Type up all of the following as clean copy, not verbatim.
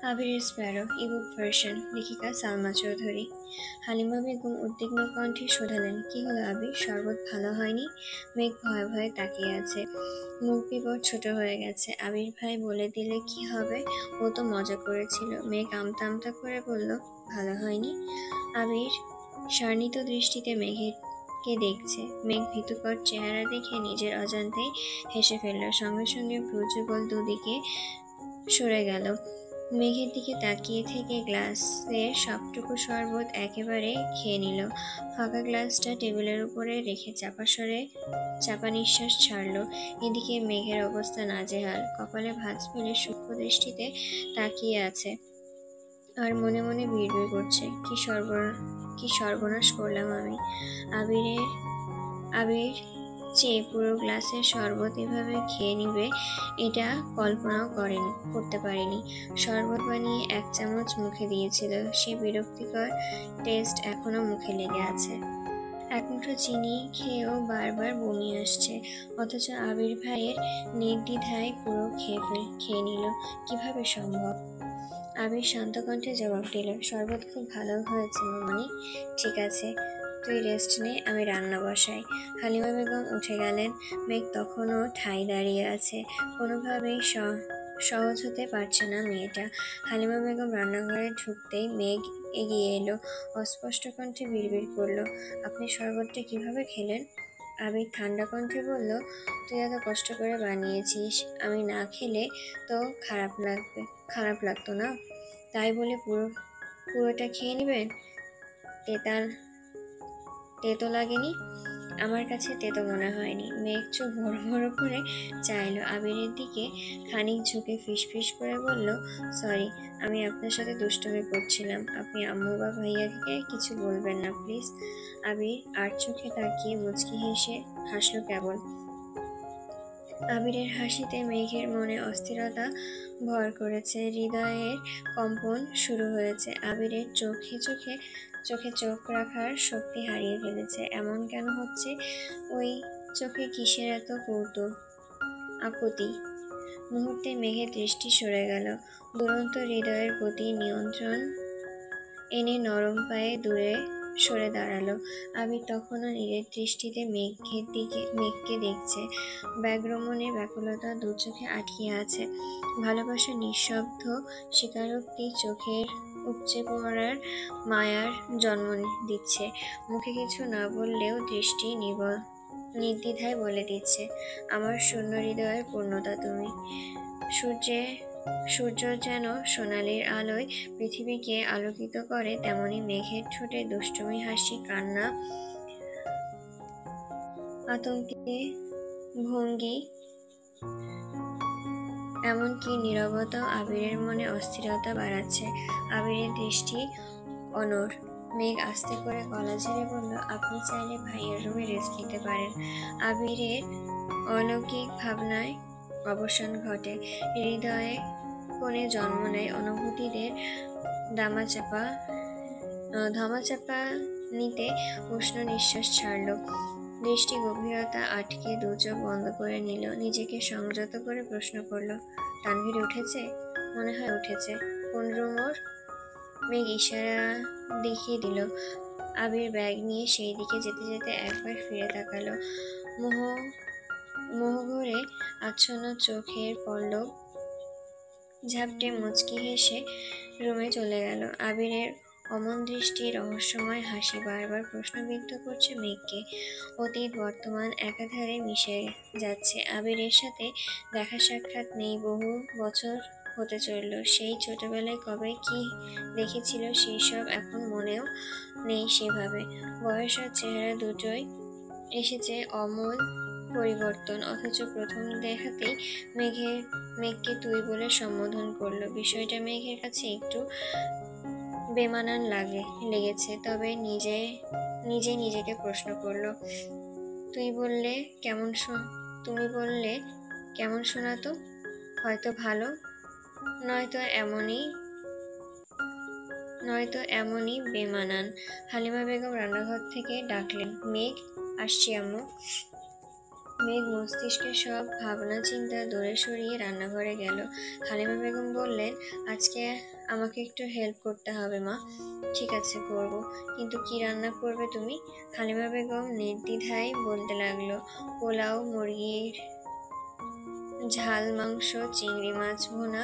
আবিরের Sparrow ebook version, লেখিকা সালমা চৌধুরী। হালিমা বেগম উদ্বিগ্ন কণ্ঠে শোধালেন, কি হলো আবির, শরবত ভালো হয়নি? মেঘ ভয়ে ভয়ে তাকিয়ে আছে, মুখ বিবর ছোট হয়ে গেছে। আবির ভাই বলে দিলে কি হবে, ও তো মজা করেছিল। মেঘ আমতা আমতা করে বলল, ভালো হয়নি। আবির শার্নিত দৃষ্টিতে মেঘকে দেখছে। মেঘ ভীতুকর চেহারা দেখে নিজের অজান্তেই হেসে ফেলল, সঙ্গে সঙ্গে ভ্রুযুগল দুদিকে সরে গেল। মেঘের দিকে তাকিয়ে থেকে গ্লাসের সবটুকু শরবত একেবারে খেয়ে নিল। ফাঁকা গ্লাসটা টেবিলের উপরে রেখে চাপা নিঃশ্বাস ছাড়ল। এদিকে মেঘের অবস্থা নাজেহাল, কপালে ভাঁজ ফেলে সূক্ষ্ম দৃষ্টিতে তাকিয়ে আছে আর মনে মনে বিড়বিড় করছে, কি সর্বনাশ করলাম আমি। আবির চেয়ে পুরো গ্লাসের শরবত এভাবে খেয়ে নিবে এটা কল্পনাও করতে পারেনি। শরবত বানিয়ে 1 চামচ মুখে দিয়েছিল, সে বিরক্তিকর টেস্ট এখনো মুখে লেগে আছে। 1 মুঠো চিনি খেয়েও বারবার বমি আসছে, অথচ আবির ভাইয়ের নির্দ্বিধায় পুরো খেয়ে নিল। কিভাবে সম্ভব? আবির শান্ত কণ্ঠে জবাব দিল, শরবত খুব ভালো হয়েছে মামনি। ঠিক আছে, তুই রেস্ট নে, আমি রান্না বসাই। হালিমা বেগম উঠে গেলেন। মেঘ তখনও ঠায় দাঁড়িয়ে আছে, কোনোভাবেই সহজ হতে পারছে না মেয়েটা। হালিমা বেগম রান্নাঘরে ঢুকতেই মেঘ এগিয়ে এলো, অস্পষ্ট কণ্ঠে বিড়বিড় করলো, আপনি শরবতটা কিভাবে খেলেন? আবির ঠান্ডা কণ্ঠে বলল, তুই এত কষ্ট করে বানিয়েছিস, আমি না খেলে তো খারাপ লাগতো না, তাই বলে পুরোটা খেয়ে নেবেন? তেতো লাগেনি? আমার কাছে তেতো মনে হয়নি। মেঘ চোখ বড় বড় করে চাইলো আবিরের দিকে, খানিক ঝুঁকে ফিসফিস করে বলল, সরি, আমি আপনার সাথে দুষ্টুমি করছিলাম, আপনি আম্মু বা ভাইয়াকে কিছু বলবেন না প্লিজ। আবির আর চোখে তাকিয়ে মুচকি হেসে হাসলো কেবল। আবিরের হাসিতে মেঘের মনে অস্থিরতা ভর করেছে, হৃদয়ের কম্পন শুরু হয়েছে। আবিরের চোখে চোখ রাখার শক্তি হারিয়ে ফেলেছে। এমন কেন হচ্ছে? ওই চোখে কিসের এত আকুতি? মুহূর্তে মেঘের দৃষ্টি সরে গেল। দুরন্ত হৃদয়ের গতি নিয়ন্ত্রণ এনে নরম পায়ে দূরে সরে দাঁড়ালো। আবির তখনও নীরের দৃষ্টিতে মেঘকে দেখছে। ব্যাঘ্রমণে ব্যাকুলতা দু চোখে আটকিয়ে আছে। ভালোবাসা নিঃশব্দ স্বীকারোক্তি চোখের উপচে পড়ার মায়ার জন্ম দিচ্ছে। মুখে কিছু না বললেও দৃষ্টি নির্দ্বিধায় বলে দিচ্ছে, আমার শূন্য হৃদয়ের পূর্ণতা তুমি। সূর্য যেন সোনালির আলোয় পৃথিবীকে আলোকিত করে, তেমনি মেঘের ঠোঁটে দুষ্টুমি হাসি, কান্না, আতঙ্কে ভঙ্গি, এমনকি নীরবতাও আবিরের মনে অস্থিরতা বাড়াচ্ছে। আবিরের দৃষ্টি অনড়। মেঘ আস্তে করে গলা ঝেড়ে বলল, আপনি চাইলে ভাইয়ের রুমে রেস্ট নিতে পারেন। আবিরের অলৌকিক ভাবনায় অবসান ঘটে, হৃদয়ে কোণে জন্ম নেয় অনুভূতিদের ধামাচাপা নিতে উষ্ণ নিঃশ্বাস ছাড়ল। দৃষ্টি গভীরতা আটকে দু চোখ বন্ধ করে নিল। নিজেকে সংযত করে প্রশ্ন করল, তানভীর উঠেছে? মনে হয় উঠেছে। কোন রুম ওর? মেঘ ইশারা দেখিয়ে দিল। আবির ব্যাগ নিয়ে সেই দিকে যেতে যেতে একবার ফিরে তাকালো। মোহভরে আচ্ছন্ন চোখের পল্লব ঝাপটে মুচকি হেসে রুমে চলে গেল। আবিরের অমন দৃষ্টি, রহস্যময় হাসি বারবার প্রশ্নবিদ্ধ করছে মেঘকে। অতীত বর্তমান একাধারে মিশে যাচ্ছে। আবিরের সাথে দেখা সাক্ষাৎ নেই, বহু বছর হতে চলল। সেই ছোটবেলায় কবে কি দেখেছিল সেই সব এখন মনেও নেই সেভাবে। বয়স আর চেহারা দুটোই এসেছে আমূল পরিবর্তন, অথচ প্রথম দেখাতেই মেঘকে তুই বলে সম্বোধন করলো। বিষয়টা মেঘের কাছে একটু বেমানান লেগেছে, তবে নিজেকে প্রশ্ন করলো, তুমি বললে কেমন শোনাতো? হয়তো ভালো, নয়তো এমনই বেমানান। হালিমা বেগম রান্নাঘর থেকে ডাকলেন, মেঘ, আসছি আম্মু। মেঘ মস্তিষ্কের সব ভাবনা চিন্তা দূরে সরিয়ে রান্নাঘরে গেল। হালিমা বেগম বললেন, আজকে আমাকে একটু হেল্প করতে হবে মা। ঠিক আছে, করব, কিন্তু কি রান্না করবে তুমি? হালিমা বেগম নির্দ্বিধায় বলতে লাগলো, পোলাও, মুরগির ঝাল মাংস, চিংড়ি মাছ ভুনা,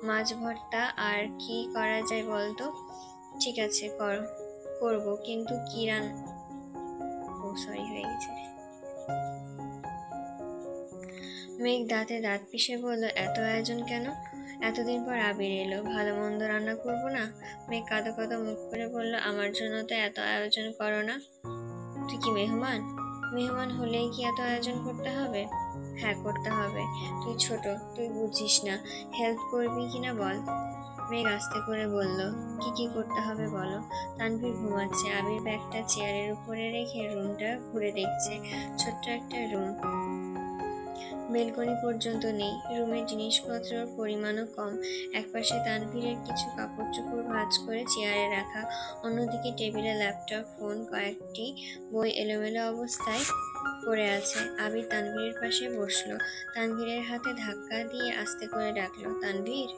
মাছ ভর্তা, আর কি করা যায় বলতো? ঠিক আছে, করব, কিন্তু কি ও সরি, হয়ে গেছে। মেঘ দাঁতে দাঁত পিষে বলল, এত আয়োজন কেন? এতদিন পর আবির এলো, ভালো মন্দ রান্না করবো না? মেঘ কাঁদো কাঁদো মুখ করে বলল, আমার জন্য তো এত আয়োজন করো না। তুই কি মেহমান? মেহমান হলেই কি এত আয়োজন করতে হবে? হ্যাঁ, করতে হবে। তুই ছোট, তুই বুঝিস না। হেল্প করবি কিনা বল। মেঘ আস্তে করে বলল, কি কি করতে হবে বলো। তানভীর ঘুমাচ্ছে। আবির ব্যাগটা চেয়ারের উপরে রেখে রুমটা ঘুরে দেখছে। ছোট্ট একটা রুম, বেলকনি পর্যন্ত নেই। রুমের জিনিসপত্রের পরিমাণও কম। একপাশে তানভীরের কিছু কাপড় চোপড় ভাঁজ করে চেয়ারে রাখা, অন্যদিকে টেবিলে ল্যাপটপ, ফোন, কয়েকটি বই এলোমেলো অবস্থায় পড়ে আছে। আবির তানভীরের পাশে বসলো। তানভীরের হাতে ধাক্কা দিয়ে আস্তে করে ডাকলো, তানভীর।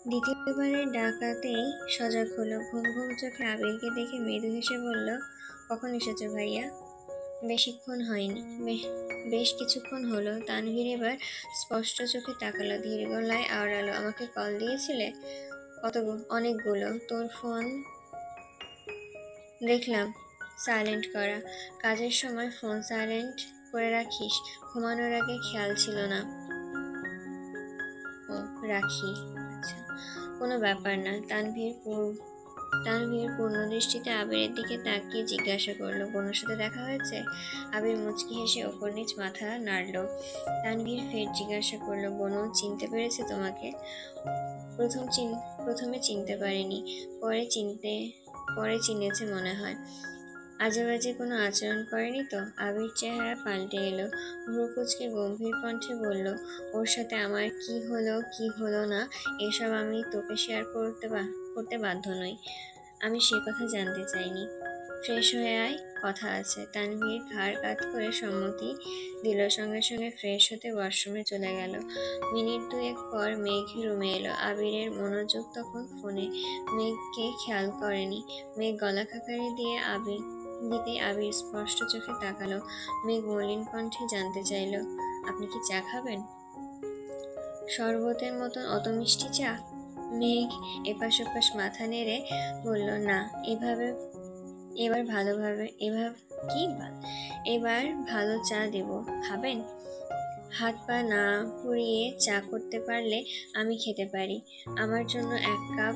দ্বিতীয়বারের ডাকাতেই সজাগ হলো। ঘুম ঘুম চোখে আবিরকে দেখে মৃদু হেসে বলল, কখন এসেছো ভাইয়া? বেশিক্ষণ হয়নি, বেশ কিছুক্ষণ হলো। তানভীর এবার স্পষ্ট চোখে তাকালো, ধীর গলায় আওড়ালো, আমাকে কল দিয়েছিলে? অনেকগুলো। তোর ফোন দেখলাম সাইলেন্ট করা। কাজের সময় ফোন সাইলেন্ট করে রাখিস? ঘুমানোর আগে খেয়াল ছিল না। ও, রাখি। আচ্ছা, কোনো ব্যাপার না। তানভীর পূর্ণ দৃষ্টিতে আবিরের দিকে তাকিয়ে জিজ্ঞাসা করলো, বোনের সাথে দেখা হয়েছে? আবির মুচকি হেসে ওপর নিচ মাথা নাড়ল। তানভীর ফের জিজ্ঞাসা করলো, বোনও চিনতে পেরেছে তোমাকে? প্রথমে চিনতে পারেনি, পরে চিনেছে মনে হয়। আজেবাজে কোনো আচরণ করেনি তো? আবির চেহারা পাল্টে এলো। ভ্রুকুচকে গম্ভীর কণ্ঠে বলল, ওর সাথে আমার কি হলো না এসব আমি তোকে শেয়ার করতে বাধ্য নই। আমি সে কথা জানতে চাইনি। ফ্রেশ হয়ে আয়, কথা আছে। তানভীর ঘাড় কাত করে সম্মতি দিল। সঙ্গে সঙ্গে ফ্রেশ হতে ওয়াশরুমে চলে গেল। মিনিট দুয়েক পর মেঘ রুমে এলো। আবিরের মনোযোগ তখন ফোনে। মেঘকে খেয়াল করেনি। মেঘ গলা খাকারি দিতে আবির স্পষ্ট চোখে তাকালো। মেঘ মলিন কণ্ঠে জানতে চাইল, আপনি কি চা খাবেন? শরবতের মতন অত মিষ্টি চা? মেঘ এপাশ ওপাশ মাথা নেড়ে বলল, না, এবার ভালো চা দেব, খাবেন? হাত পা না পুড়িয়ে চা করতে পারলে আমি খেতে পারি। আমার জন্য 1 কাপ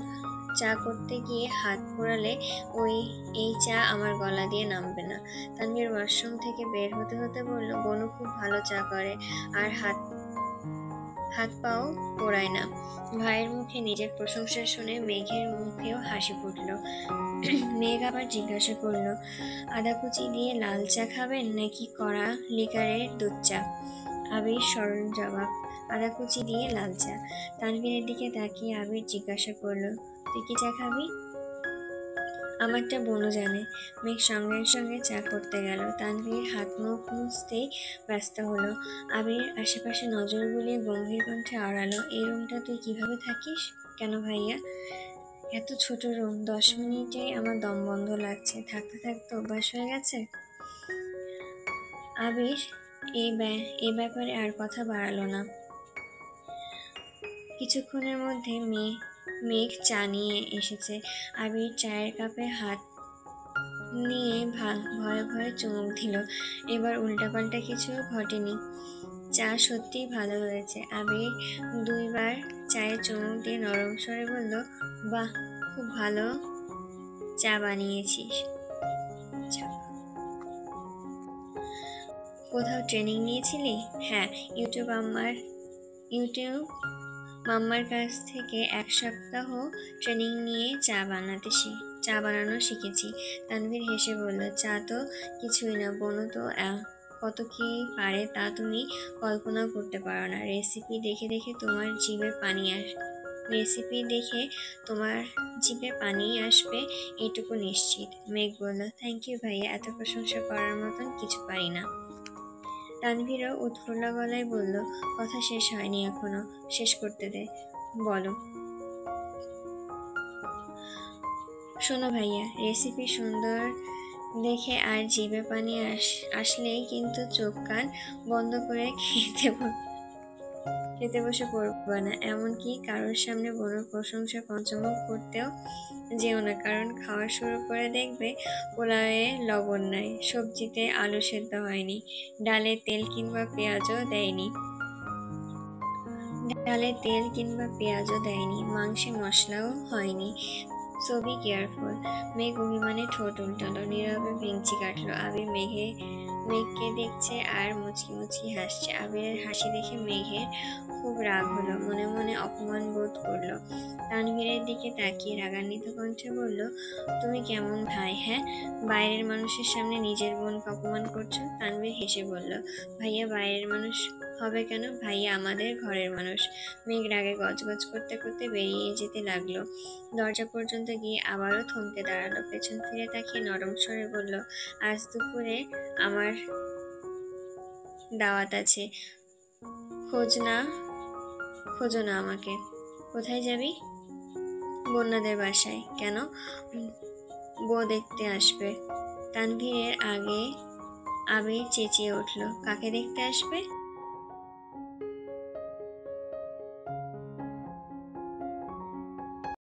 চা করতে গিয়ে হাত পোড়ালে এই চা আমার গলা দিয়ে নামবে না। তানভীর ওয়াশরুম থেকে বের হতে হতে বলল, বনু খুব ভালো চা করে, আর হাত পাও পোড়ায় না। ভাইয়ের মুখে নিজের প্রশংসা শুনে মেঘের মুখেও হাসি ফুটল। মেঘ আবার জিজ্ঞাসা করলো, আদা কুচি দিয়ে লাল চা খাবেন নাকি কড়া লিকারের দুধ চা? আবির সরল জবাব, আদা কুচি দিয়ে লাল চা। তানভীরের দিকে তাকিয়ে আবির জিজ্ঞাসা করলো, তুই কি চা খাবি? আমারটা বনু জানে। মেঘ সঙ্গে সঙ্গে চা করতে গেল। তানভীর হাত মুখ মুছতেই ব্যস্ত হলো। আবির আশেপাশে নজর বুলিয়ে গম্ভীর কণ্ঠে আওড়ালো, এই রুমটা তুই কিভাবে থাকিস? কেন ভাইয়া? এত ছোট রুম, 10 মিনিটেই আমার দম বন্ধ লাগছে। থাকতে থাকতে অভ্যাস হয়ে গেছে। আবির এ ব্যাপারে আর কথা বাড়ালো না। কিছুক্ষণের মধ্যে মেঘ চা নিয়ে এসেছে। আবির চায়ের কাপে হাত নিয়ে ভয়ে ভয়ে চুমুক দিল। এবার উল্টাপাল্টা কিছু ঘটেনি। চা সত্যিই ভালো হয়েছে। আবির 2 বার চায়ে চুমুক দিয়ে নরম স্বরে বলল, বাহ, খুব ভালো চা বানিয়েছিস। কোথাও ট্রেনিং নিয়েছিলি? হ্যাঁ, ইউটিউব মাম্মার কাছ থেকে 1 সপ্তাহ ট্রেনিং নিয়ে চা বানানো শিখেছি। তানভীর হেসে বলল, চা তো কিছুই না, বনু তো কত কি পারে তা তুমি কল্পনাও করতে পারো না। রেসিপি দেখে তোমার জিভে পানি আসবে, এটুকু নিশ্চিত। মেঘ বলল, থ্যাংক ইউ ভাইয়া, এত প্রশংসা করার মতন কিছু পারি না। তানভীরও উৎফুল্ল গলায় বলল, কথা শেষ হয়নি এখনো, শেষ করতে দে। বলো। শোনো ভাইয়া, রেসিপি সুন্দর দেখে আর জিভে পানি আসলেই কিন্তু চোখ কান বন্ধ করে খেতে বসে পড়বা না। এমনকি কারোর সামনে বড় প্রশংসা পঞ্চমুখ করতেও যেও না, কারণ খাওয়া শুরু করে দেখবে পোলাওয়ে লবণ নাই, সবজিতে আলু সেদ্ধ হয়নি, ডালে তেল কিংবা পেঁয়াজও দেয়নি মাংসে মশলাও হয়নি। So be careful. মেঘ অভিমানে ঠোঁট উল্টালো, নীরবে ভেঙচি কাটলো। আবির মেঘকে দেখছে আর মুচকি মুচকি হাসছে। আবিরের হাসি দেখে মেঘের খুব রাগ হলো, মনে মনে অপমান বোধ করলো। তানভীরের দিকে তাকিয়ে রাগান্বিত কণ্ঠে বলল, তুমি কেমন ভাই, হ্যাঁ? বাইরের মানুষের সামনে নিজের বোনকে অপমান করছো। তানভীর হেসে বলল, ভাইয়া বাইরের মানুষ হবে কেন? ভাইয়া আমাদের ঘরের মানুষ। মেঘ রাগে গজগজ করতে করতে বেরিয়ে যেতে লাগলো। দরজা পর্যন্ত গিয়ে আবারও থমকে দাঁড়ালো। পেছন ফিরে তাকিয়ে নরম স্বরে বলল, আজ দুপুরে আমার দাওয়াত আছে, খোঁজো না আমাকে। কোথায় যাবি? বন্যাদের বাসায়। কেন? বউ দেখতে আসবে। তানভীরের আগে আবির চেঁচিয়ে উঠল, কাকে দেখতে আসবে?